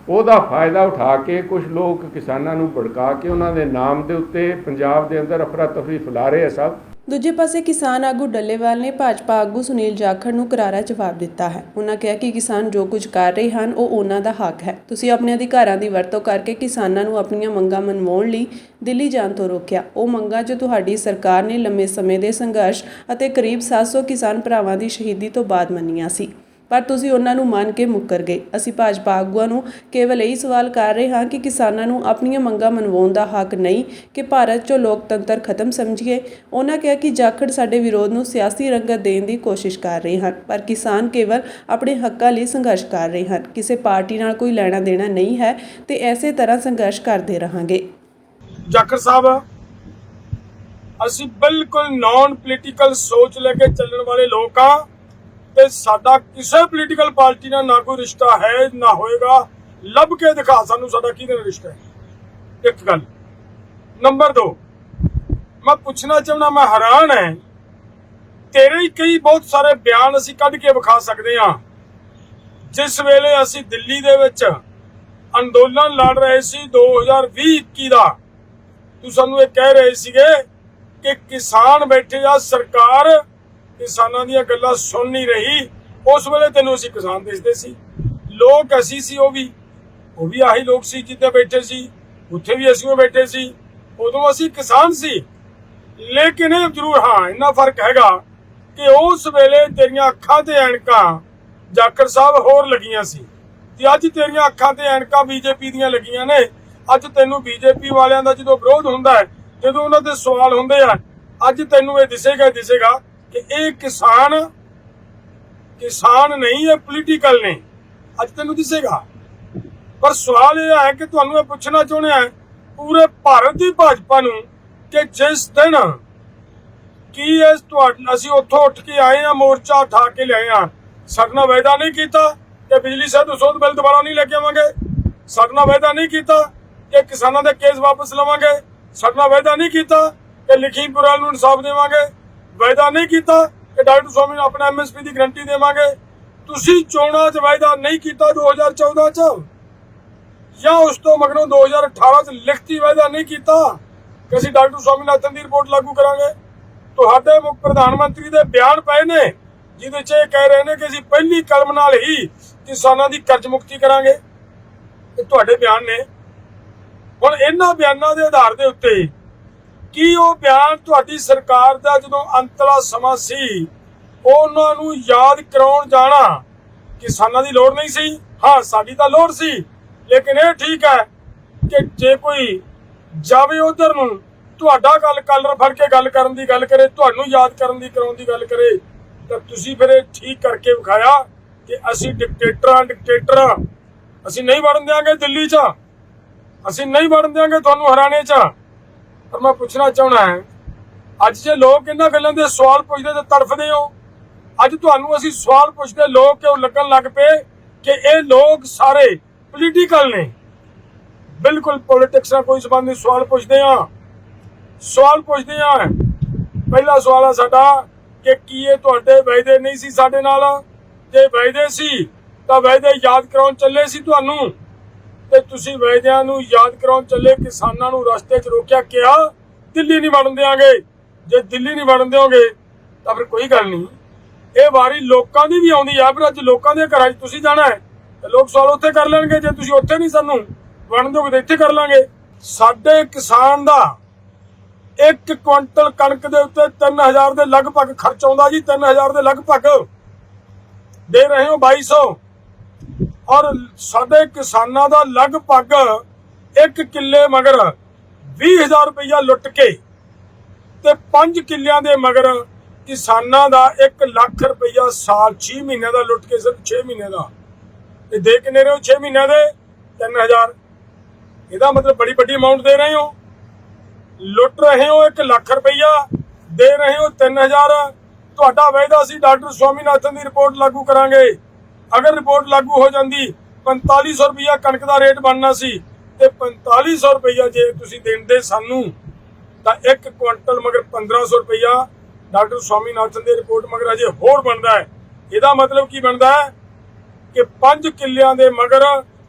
ਉਹਦਾ ਫਾਇਦਾ ਉਠਾ ਕੇ ਕੁਝ ਲੋਕ ਕਿਸਾਨਾਂ ਨੂੰ ਭੜਕਾ ਕੇ ਉਹਨਾਂ ਦੇ ਨਾਮ ਦੇ ਉੱਤੇ ਪੰਜਾਬ ਦੇ ਅੰਦਰ ਅਫਰਾ ਤਫਰੀ ਫੈਲਾ ਰਹੇ ਆ ਸਭ। ਦੂਜੇ ਪਾਸੇ ਕਿਸਾਨ ਆਗੂ ਡੱਲੇਵਾਲ ਨੇ ਭਾਜਪਾ ਆਗੂ ਸੁਨੀਲ ਜਾਖੜ ਨੂੰ ਕਰਾਰਾ ਜਵਾਬ ਦਿੱਤਾ ਹੈ। ਉਹਨਾਂ ਕਿਹਾ ਕਿ ਕਿਸਾਨ ਜੋ ਕੁਝ ਕਰ ਰਹੇ ਹਨ ਉਹ ਉਹਨਾਂ ਦਾ ਹੱਕ ਹੈ। ਤੁਸੀਂ ਆਪਣੇ ਅਧਿਕਾਰਾਂ ਦੀ ਵਰਤੋਂ ਕਰਕੇ ਕਿਸਾਨਾਂ ਨੂੰ ਆਪਣੀਆਂ ਮੰਗਾਂ ਮਨਵਾਉਣ ਲਈ ਦਿੱਲੀ ਜਾਣ ਤੋਂ ਰੋਕਿਆ। ਉਹ ਮੰਗਾਂ ਜੋ ਤੁਹਾਡੀ ਸਰਕਾਰ ਨੇ ਲੰਮੇ ਸਮੇਂ ਦੇ ਸੰਘਰਸ਼ ਅਤੇ ਕਰੀਬ 700 ਕਿਸਾਨ ਭਰਾਵਾਂ ਦੀ ਸ਼ਹੀਦੀ ਤੋਂ ਬਾਅਦ ਮੰਨੀਆਂ ਸੀ, ਪਰ ਤੁਸੀਂ ਉਹਨਾਂ ਨੂੰ ਮੰਨ ਕੇ ਮੁੱਕਰ ਗਏ। ਅਸੀਂ ਭਾਜਪਾ ਆਗੂਆਂ ਨੂੰ ਕੇਵਲ ਇਹੀ ਸਵਾਲ ਕਰ ਰਹੇ ਹਾਂ ਕਿ ਕਿਸਾਨਾਂ ਨੂੰ ਆਪਣੀਆਂ ਮੰਗਾਂ ਮਨਵਾਉਣ ਦਾ ਹੱਕ ਨਹੀਂ ਕਿ ਭਾਰਤ 'ਚੋਂ ਲੋਕਤੰਤਰ ਖਤਮ ਸਮਝੀਏ। ਉਹਨਾਂ ਕਿਹਾ ਕਿ ਜਾਖੜ ਸਾਡੇ ਵਿਰੋਧ ਨੂੰ ਸਿਆਸੀ ਰੰਗਤ ਦੇਣ ਦੀ ਕੋਸ਼ਿਸ਼ ਕਰ ਰਹੇ ਹਨ, ਪਰ ਕਿਸਾਨ ਕੇਵਲ ਆਪਣੇ ਹੱਕਾਂ ਲਈ ਸੰਘਰਸ਼ ਕਰ ਰਹੇ ਹਨ। ਕਿਸੇ ਪਾਰਟੀ ਨਾਲ ਕੋਈ ਲੈਣਾ ਦੇਣਾ ਨਹੀਂ ਹੈ ਤੇ ਇਸੇ ਤਰ੍ਹਾਂ ਸੰਘਰਸ਼ ਕਰਦੇ ਰਹਾਂਗੇ। ਜਾਖੜ ਸਾਹਿਬ, ਅਸੀਂ ਬਿਲਕੁਲ ਨਾਨ ਪੋਲੀਟੀਕਲ ਸੋਚ ਲੈ ਕੇ ਚੱਲਣ ਵਾਲੇ ਲੋਕ ਆ ਤੇ ਸਾਡਾ ਕਿਸੇ ਪੋਲੀਟੀਕਲ ਪਾਰਟੀ ਨਾਲ ਨਾ ਕੋਈ ਰਿਸ਼ਤਾ ਹੈ ਨਾ ਹੋਏਗਾ। ਲੱਭ ਕੇ ਦਿਖਾ ਸਾਨੂੰ ਸਾਡਾ ਕਿਹਦੇ ਨਾਲ ਰਿਸ਼ਤਾ ਹੈ। ਇੱਕ ਗੱਲ। ਨੰਬਰ 2, ਮੈਂ ਪੁੱਛਣਾ ਚਾਹੁੰਦਾ, ਮੈਂ ਹੈਰਾਨ ਹੈ, ਤੇਰੇ ਹੀ ਕਈ ਬਹੁਤ ਸਾਰੇ ਬਿਆਨ ਅਸੀਂ ਕੱਢ ਕੇ ਵਿਖਾ ਸਕਦੇ ਹਾਂ। ਜਿਸ ਵੇਲੇ ਅਸੀਂ ਦਿੱਲੀ ਦੇ ਵਿੱਚ ਅੰਦੋਲਨ ਲੜ ਰਹੇ ਸੀ 2020-21 ਦਾ, ਤੂੰ ਸਾਨੂੰ ਇਹ ਕਹਿ ਰਹੇ ਸੀਗੇ ਕਿ ਕਿਸਾਨ ਬੈਠੇ ਆ, ਸਰਕਾਰ ਕਿਸਾਨਾਂ ਦੀਆਂ ਗੱਲਾਂ ਸੁਣ ਨਹੀਂ ਰਹੀ। ਉਸ ਵੇਲੇ ਤੈਨੂੰ ਅਸੀਂ ਕਿਸਾਨ ਦਿਸਦੇ ਸੀ। ਲੋਕ ਅਸੀਂ ਸੀ, ਉਹ ਵੀ ਆਹੀ ਲੋਕ ਸੀ ਜਿੱਥੇ ਬੈਠੇ ਸੀ, ਉੱਥੇ ਵੀ ਅਸੀਂ ਬੈਠੇ ਸੀ। ਉਦੋਂ ਅਸੀਂ ਕਿਸਾਨ ਸੀ। ਲੇਕਿਨ ਜ਼ਰੂਰ ਹਾਂ, ਇੰਨਾ ਫਰਕ ਹੈਗਾ ਕਿ ਉਸ ਵੇਲੇ ਤੇਰੀਆਂ ਅੱਖਾਂ ਤੇ ਐਨਕਾਂ ਜਾਖੜ ਸਾਹਿਬ ਹੋਰ ਲੱਗੀਆਂ ਸੀ ਤੇ ਅੱਜ ਤੇਰੀਆਂ ਅੱਖਾਂ ਤੇ ਐਨਕਾਂ ਬੀਜੇਪੀ ਦੀਆਂ ਲੱਗੀਆਂ ਨੇ। ਅੱਜ ਤੈਨੂੰ ਬੀਜੇਪੀ ਵਾਲਿਆਂ ਦਾ ਜਦੋਂ ਵਿਰੋਧ ਹੁੰਦਾ ਹੈ, ਜਦੋਂ ਉਹਨਾਂ ਦੇ ਸਵਾਲ ਹੁੰਦੇ ਆ, ਅੱਜ ਤੈਨੂੰ ਇਹ ਦਿਸੇਗਾ ਕਿ ਇਹ ਕਿਸਾਨ ਨਹੀਂ, ਇਹ ਪੋਲੀਟੀਕਲ ਨੇ। ਅੱਜ ਤੈਨੂੰ ਦਿਸੇਗਾ। ਪਰ ਸਵਾਲ ਇਹ ਹੈ ਕਿ ਤੁਹਾਨੂੰ ਇਹ ਪੁੱਛਣਾ ਚਾਹੁੰਦੇ ਆ ਪੂਰੇ ਭਾਰਤ ਦੀ ਭਾਜਪਾ ਨੂੰ ਕਿ ਜਿਸ ਦਿਨ ਕੀ ਅਸੀਂ ਉੱਥੋਂ ਉੱਠ ਕੇ ਆਏ ਆ, ਮੋਰਚਾ ਉਠਾ ਕੇ ਲਿਆਏ ਆ, ਸਾਡੇ ਨਾਲ ਵਾਅਦਾ ਨਹੀਂ ਕੀਤਾ ਕਿ ਬਿਜਲੀ ਸੋਧ ਬਿੱਲ ਦੁਬਾਰਾ ਨਹੀਂ ਲੈ ਕੇ ਆਵਾਂਗੇ। ਸਾਡੇ ਨਾਲ ਵਾਅਦਾ ਨਹੀਂ ਕੀਤਾ ਕਿ ਕਿਸਾਨਾਂ ਦੇ ਕੇਸ ਵਾਪਸ ਲਵਾਂਗੇ। ਸਾਡੇ ਨਾਲ ਵਾਅਦਾ ਨਹੀਂ ਕੀਤਾ ਕਿ ਲਖੀਮਪੁਰ ਨੂੰ ਇਨਸਾਫ ਦੇਵਾਂਗੇ। ਵਾਅਦਾ ਨਹੀਂ ਕੀਤਾ ਕਿ ਡਾਕਟਰ ਸਵਾਮੀ ਨੂੰ ਆਪਣਾ MSP ਦੀ ਗਰੰਟੀ ਦੇਵਾਂਗੇ। ਤੁਸੀਂ ਚੋਣਾਂ 'ਚ ਵਾਅਦਾ ਨਹੀਂ ਕੀਤਾ 2014 'ਚ। ਜਾਂ ਉਸ ਤੋਂ ਮਗਰੋਂ 2018 ਚ ਲਿਖਤੀ ਵਾਅਦਾ ਨਹੀਂ ਕੀਤਾ ਕਿ ਅਸੀਂ ਡਾਕਟਰ ਸਵਾਮੀਨਾਥਨ ਦੀ ਰਿਪੋਰਟ ਲਾਗੂ ਕਰਾਂਗੇ। ਤੁਹਾਡੇ ਮੁੱਖ ਪ੍ਰਧਾਨ ਮੰਤਰੀ ਦੇ ਬਿਆਨ ਪਏ ਨੇ ਜਿਹਦੇ 'ਚ ਇਹ ਕਹਿ ਰਹੇ ਨੇ ਕਿ ਅਸੀਂ ਪਹਿਲੀ ਕਲਮ ਨਾਲ ਹੀ ਕਿਸਾਨਾਂ ਦੀ ਕਰਜ਼ ਮੁਕਤੀ ਕਰਾਂਗੇ। ਇਹ ਤੁਹਾਡੇ ਬਿਆਨ ਨੇ। ਹੁਣ ਇਹਨਾਂ ਬਿਆਨਾਂ ਦੇ ਆਧਾਰ ਦੇ ਉੱਤੇ ਕੀ ਉਹ ਬਿਆਨ ਤੁਹਾਡੀ ਸਰਕਾਰ ਦਾ ਜਦੋਂ ਅੰਤਲਾ ਸਮਾਂ ਸੀ ਉਹਨਾਂ ਨੂੰ ਯਾਦ ਕਰਾਉਣ ਜਾਣਾ ਕਿਸਾਨਾਂ ਦੀ ਲੋੜ ਨਹੀਂ ਸੀ? ਹਾਂ, ਸਾਡੀ ਤਾਂ ਲੋੜ ਸੀ, ਲੇਕਿਨ ਇਹ ਠੀਕ ਹੈ ਕਿ ਜੇ ਕੋਈ ਜਾਵੇ ਉਧਰ ਨੂੰ ਤੁਹਾਡਾ ਕਲਰ ਫੜ ਕੇ ਗੱਲ ਕਰਨ ਦੀ ਗੱਲ ਕਰੇ, ਤੁਹਾਨੂੰ ਯਾਦ ਕਰਨ ਦੀ ਕਰਾਉਣ ਦੀ ਗੱਲ ਕਰੇ, ਤਾਂ ਤੁਸੀਂ ਫਿਰ ਇਹ ਠੀਕ ਕਰਕੇ ਵਿਖਾਇਆ ਕਿ ਅਸੀਂ ਡਿਕਟੇਟਰ ਅਸੀਂ ਨਹੀਂ ਵੜਨ ਦਿਆਂਗੇ ਦਿੱਲੀ 'ਚ, ਅਸੀਂ ਨਹੀਂ ਵੜਨ ਦਿਆਂਗੇ ਤੁਹਾਨੂੰ ਹਰਿਆਣੇ 'ਚ। ਪਰ ਮੈਂ ਪੁੱਛਣਾ ਚਾਹੁੰਦਾ ਹਾਂ, ਅੱਜ ਜੇ ਲੋਕ ਇਹਨਾਂ ਗੱਲਾਂ ਦੇ ਸਵਾਲ ਪੁੱਛਦੇ ਤੇ ਤੜਫਦੇ ਹੋ। ਅੱਜ ਤੁਹਾਨੂੰ ਅਸੀਂ ਸਵਾਲ ਪੁੱਛਦੇ ਲੋਕ ਕਿਉਂ ਲੱਗਣ ਲੱਗ ਪਏ ਕਿ ਇਹ ਲੋਕ ਸਾਰੇ ਪੋਲੀਟੀਕਲ ਨੇ। ਬਿਲਕੁਲ ਪੋਲਿਟਿਕਸ ਨਾਲ ਕੋਈ ਸੰਬੰਧ ਨਹੀਂ। ਸਵਾਲ ਪੁੱਛਦੇ ਆ ਪਹਿਲਾ ਸਵਾਲ ਆ ਸਾਡਾ ਕਿ ਕੀ ਇਹ ਤੁਹਾਡੇ ਵਾਅਦੇ ਨਹੀਂ ਸੀ ਸਾਡੇ ਨਾਲ? ਜੇ ਵਾਅਦੇ ਸੀ ਤਾਂ ਵਾਅਦੇ ਯਾਦ ਕਰਾਉਣ ਚੱਲੇ ਸੀ ਤੁਹਾਨੂੰ, ਤੇ ਤੁਸੀਂ ਵਾਅਦਿਆਂ ਨੂੰ ਯਾਦ ਕਰਾਉਣ ਚੱਲੇ ਕਿਸਾਨਾਂ ਨੂੰ ਰਸਤੇ 'ਚ ਰੋਕਿਆ, ਕਿਹਾ ਦਿੱਲੀ ਨਹੀਂ ਵੜਨ ਦਿਆਂਗੇ। ਜੇ ਦਿੱਲੀ ਨਹੀਂ ਵੜਨ ਦਿਓਗੇ ਤਾਂ ਫਿਰ ਕੋਈ ਗੱਲ ਨਹੀਂ। ਇਹ ਵਾਰੀ ਲੋਕਾਂ ਦੀ ਵੀ ਆਉਂਦੀ ਆ, ਪਰ ਅੱਜ ਲੋਕਾਂ ਦੇ ਘਰਾਂ 'ਚ ਤੁਸੀਂ ਜਾਣਾ ਹੈ ਤੇ ਲੋਕ ਸਵਾਲ ਉੱਥੇ ਕਰ ਲੈਣਗੇ। ਜੇ ਤੁਸੀਂ ਉੱਥੇ ਨਹੀਂ ਸਾਨੂੰ ਵੜਨ ਦਿਓਗੇ ਤਾਂ ਇੱਥੇ ਕਰ ਲਾਂਗੇ। ਸਾਡੇ ਕਿਸਾਨ ਦਾ 1 ਕੁਇੰਟਲ ਕਣਕ ਦੇ ਉੱਤੇ 3000 ਦੇ ਲਗਭਗ ਖਰਚ ਆਉਂਦਾ ਜੀ। 3000 ਦੇ ਲਗਭਗ ਦੇ ਰਹੇ ਹੋ 2200, ਔਰ ਸਾਡੇ ਕਿਸਾਨਾਂ ਦਾ ਲਗਭਗ 1 ਕਿੱਲੇ ਮਗਰ 20000 ਰੁਪਇਆ ਲੁੱਟ ਕੇ ਤੇ 5 ਕਿੱਲਿਆਂ ਦੇ ਮਗਰ ਕਿਸਾਨਾਂ ਦਾ 1 ਲੱਖ ਰੁਪਇਆ ਸਾਲ 6 ਮਹੀਨਿਆਂ ਦਾ ਲੁੱਟ ਕੇ, ਸਿਰਫ 6 ਮਹੀਨਿਆਂ ਦਾ। ਤੇ ਦੇ ਕਿੰਨੇ ਰਹੇ ਹੋ 6 ਮਹੀਨਿਆਂ ਦੇ? 3000। ਇਹਦਾ ਮਤਲਬ ਬੜੀ ਵੱਡੀ ਅਮਾਉਂਟ ਦੇ ਰਹੇ ਹੋ। ਲੁੱਟ ਰਹੇ ਹੋ 1 ਲੱਖ ਰੁਪਇਆ, ਦੇ ਰਹੇ ਹੋ 3000। ਤੁਹਾਡਾ ਵਾਅਦਾ ਸੀ ਡਾਕਟਰ ਸਵਾਮੀਨਾਥਨ ਦੀ ਰਿਪੋਰਟ ਲਾਗੂ ਕਰਾਂਗੇ। ਅਗਰ ਰਿਪੋਰਟ ਲਾਗੂ ਹੋ ਜਾਂਦੀ 4500 ਰੁਪਇਆ ਕਣਕ ਦਾ ਰੇਟ ਬਣਨਾ ਸੀ, ਤੇ 4500 ਰੁਪਇਆ ਜੇ ਤੁਸੀਂ ਦਿੰਦੇ ਸਾਨੂੰ ਤਾਂ 1 ਕੁਇੰਟਲ ਮਗਰ 1500 ਰੁਪਇਆ ਡਾਕਟਰ ਸਵਾਮੀਨਾਥਨ ਦੀ ਰਿਪੋਰਟ ਮਗਰ ਅਜੇ ਹੋਰ ਬਣਦਾ ਹੈ। ਇਹਦਾ ਮਤਲਬ ਕੀ ਬਣਦਾ ਹੈ ਕਿ 5 ਕਿੱਲਿਆਂ ਦੇ ਮਗਰ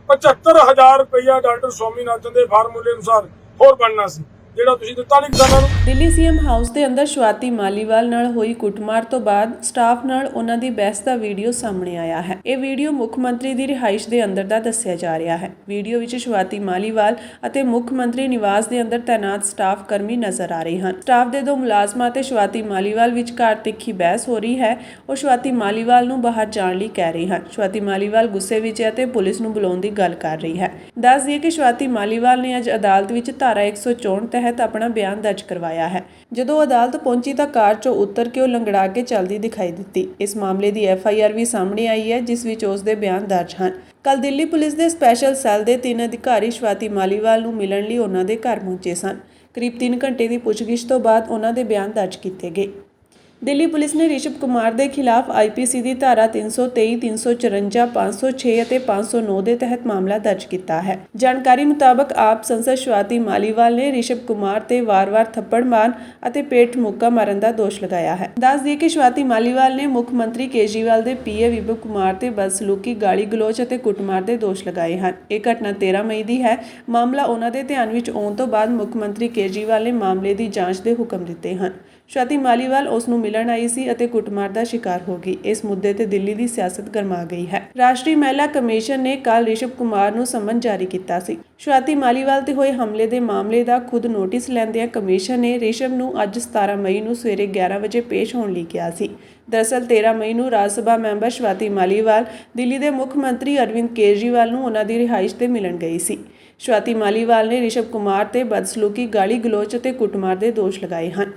75000 ਰੁਪਇਆ ਡਾਕਟਰ ਸਵਾਮੀਨਾਥਨ ਦੇ ਫਾਰਮੂਲੇ ਅਨੁਸਾਰ ਹੋਰ ਬਣਨਾ ਸੀ, ਜਿਹੜਾ ਤੁਸੀਂ ਦਿੱਤਾ ਨਹੀਂ ਕਿਸਾਨਾਂ ਨੂੰ। ਦਿੱਲੀ ਸੀਐਮ ਹਾਊਸ ਦੇ ਅੰਦਰ ਸਵਾਤੀ ਮਾਲੀਵਾਲ ਨਾਲ ਹੋਈ ਕੁੱਟਮਾਰ ਤੋਂ ਬਾਅਦ ਸਟਾਫ ਨਾਲ ਉਹਨਾਂ ਦੀ ਬਹਿਸ ਦਾ ਵੀਡੀਓ ਸਾਹਮਣੇ ਆਇਆ ਹੈ। ਇਹ ਵੀਡੀਓ ਮੁੱਖ ਮੰਤਰੀ ਦੀ ਰਿਹਾਇਸ਼ ਦੇ ਅੰਦਰ ਦਾ ਦੱਸਿਆ ਜਾ ਰਿਹਾ ਹੈ। ਵੀਡੀਓ ਵਿੱਚ ਸਵਾਤੀ ਮਾਲੀਵਾਲ ਅਤੇ ਮੁੱਖ ਮੰਤਰੀ ਨਿਵਾਸ ਦੇ ਅੰਦਰ ਤੈਨਾਤ ਸਟਾਫ ਕਰਮੀ ਨਜ਼ਰ ਆ ਰਹੇ ਹਨ। ਸਟਾਫ ਦੇ 2 ਮੁਲਾਜ਼ਮਾਂ ਤੇ ਸਵਾਤੀ ਮਾਲੀਵਾਲ ਵਿਚਕਾਰ ਤਿੱਖੀ ਬਹਿਸ ਹੋ ਰਹੀ ਹੈ। ਉਹ ਸਵਾਤੀ ਮਾਲੀਵਾਲ ਨੂੰ ਬਾਹਰ ਜਾਣ ਲਈ ਕਹਿ ਰਹੇ ਹਨ। ਸਵਾਤੀ ਮਾਲੀਵਾਲ ਗੁੱਸੇ ਵਿੱਚ ਹੈ ਤੇ ਪੁਲਿਸ ਨੂੰ ਬੁਲਾਉਣ ਦੀ ਗੱਲ ਕਰ ਰਹੀ ਹੈ। ਦੱਸ ਦਈਏ ਕਿ ਸਵਾਤੀ ਮਾਲੀਵਾਲ ਨੇ ਅੱਜ ਅਦਾਲਤ ਵਿੱਚ ਧਾਰਾ 164 ਤਹਿਤ ਆਪਣਾ ਬਿਆਨ ਦਰਜ ਕਰਵਾਇਆ ਹੈ। ਜਦੋਂ ਅਦਾਲਤ ਪਹੁੰਚੀ ਤਾਂ ਕਾਰ 'ਚੋਂ ਉਤਰ ਕੇ ਉਹ ਲੰਗੜਾ ਕੇ ਚੱਲਦੀ ਦਿਖਾਈ ਦਿੱਤੀ। ਇਸ ਮਾਮਲੇ ਦੀ FIR ਵੀ ਸਾਹਮਣੇ ਆਈ ਹੈ, ਜਿਸ ਵਿੱਚ ਉਸ ਦੇ ਬਿਆਨ ਦਰਜ ਹਨ। ਕੱਲ ਦਿੱਲੀ ਪੁਲਿਸ ਦੇ ਸਪੈਸ਼ਲ ਸੈੱਲ ਦੇ 3 ਅਧਿਕਾਰੀ ਸਵਾਤੀ ਮਾਲੀਵਾਲ ਨੂੰ ਮਿਲਣ ਲਈ ਉਹਨਾਂ ਦੇ ਘਰ ਪਹੁੰਚੇ ਸਨ। ਕਰੀਬ 3 ਘੰਟੇ ਦੀ ਪੁੱਛਗਿੱਛ ਤੋਂ ਬਾਅਦ ਉਹਨਾਂ ਦੇ ਬਿਆਨ ਦਰਜ ਕੀਤੇ ਗਏ। ਦਿੱਲੀ ਪੁਲਿਸ ਨੇ ਰਿਸ਼ਵ ਕੁਮਾਰ ਦੇ ਖਿਲਾਫ IPC ਦੀ ਧਾਰਾ 323, 354, 506 ਅਤੇ 509 ਦੇ ਤਹਿਤ ਮਾਮਲਾ ਦਰਜ ਕੀਤਾ ਹੈ। ਜਾਣਕਾਰੀ ਮੁਤਾਬਕ ਆਪ ਸੰਸਦ ਸਵਾਤੀ ਮਾਲੀਵਾਲ ਨੇ ਰਿਸ਼ਵ ਕੁਮਾਰ ਤੇ ਵਾਰ-ਵਾਰ ਥੱਪੜ ਮਾਰਨ ਅਤੇ ਪੇਟ ਮੁੱਕਾ ਮਾਰਨ ਦਾ ਦੋਸ਼ ਲਗਾਇਆ ਹੈ। ਦੱਸ ਦਈਏ ਕਿ ਸਵਾਤੀ ਮਾਲੀਵਾਲ ਨੇ ਮੁੱਖ ਮੰਤਰੀ ਕੇਜਰੀਵਾਲ ਦੇ PA ਵਿਭਵ ਕੁਮਾਰ ਤੇ ਬਦਸਲੂਕੀ, ਗਾਲੀ ਗਲੋਚ ਅਤੇ ਕੁੱਟਮਾਰ ਦੇ ਦੋਸ਼ ਲਗਾਏ ਹਨ। ਇਹ ਘਟਨਾ 13 ਮਈ ਦੀ ਹੈ। ਮਾਮਲਾ ਉਹਨਾਂ ਦੇ ਧਿਆਨ ਵਿੱਚ ਆਉਣ ਤੋਂ ਬਾਅਦ ਮੁੱਖ ਮੰਤਰੀ ਕੇਜਰੀਵਾਲ ਨੇ ਮਾਮਲੇ ਦੀ ਜਾਂਚ ਦੇ ਹੁਕਮ ਦਿੱਤੇ ਹਨ। ਸਵਾਤੀ ਮਾਲੀਵਾਲ ਉਸ ਨੂੰ ਮਿਲਣ ਆਈ ਸੀ ਅਤੇ ਕੁੱਟਮਾਰ ਦਾ ਸ਼ਿਕਾਰ ਹੋ ਗਈ। ਇਸ ਮੁੱਦੇ ਤੇ ਦਿੱਲੀ ਦੀ ਸਿਆਸਤ ਗਰਮਾ ਗਈ ਹੈ। ਰਾਸ਼ਟਰੀ ਮਹਿਲਾ ਕਮਿਸ਼ਨ ਨੇ ਕੱਲ ਰਿਸ਼ਵ ਕੁਮਾਰ ਨੂੰ ਸੰਮਨ ਜਾਰੀ ਕੀਤਾ ਸੀ। ਸਵਾਤੀ ਮਾਲੀਵਾਲ ਤੇ ਹੋਏ ਹਮਲੇ ਦੇ ਮਾਮਲੇ ਦਾ ਖੁਦ ਨੋਟਿਸ ਲੈਂਦਿਆਂ ਕਮਿਸ਼ਨ ਨੇ ਰਿਸ਼ਵ ਨੂੰ ਅੱਜ 17 ਮਈ ਨੂੰ ਸਵੇਰੇ 11 ਵਜੇ ਪੇਸ਼ ਹੋਣ ਲਈ ਕਿਹਾ ਸੀ। ਦਰਅਸਲ 13 ਮਈ ਨੂੰ ਰਾਜ ਸਭਾ ਮੈਂਬਰ ਸਵਾਤੀ ਮਾਲੀਵਾਲ ਦਿੱਲੀ ਦੇ ਮੁੱਖ ਮੰਤਰੀ ਅਰਵਿੰਦ ਕੇਜਰੀਵਾਲ ਨੂੰ ਉਹਨਾਂ ਦੀ ਰਿਹਾਇਸ਼ ਤੇ ਮਿਲਣ ਗਈ ਸੀ। ਸਵਾਤੀ ਮਾਲੀਵਾਲ ਨੇ ਰਿਸ਼ਵ ਕੁਮਾਰ ਤੇ ਬਦਸਲੂਕੀ, ਗਾਲੀ ਗਲੋਚ ਅਤੇ ਕੁੱਟਮਾਰ ਦੇ ਦੋਸ਼ ਲਗਾਏ ਹਨ।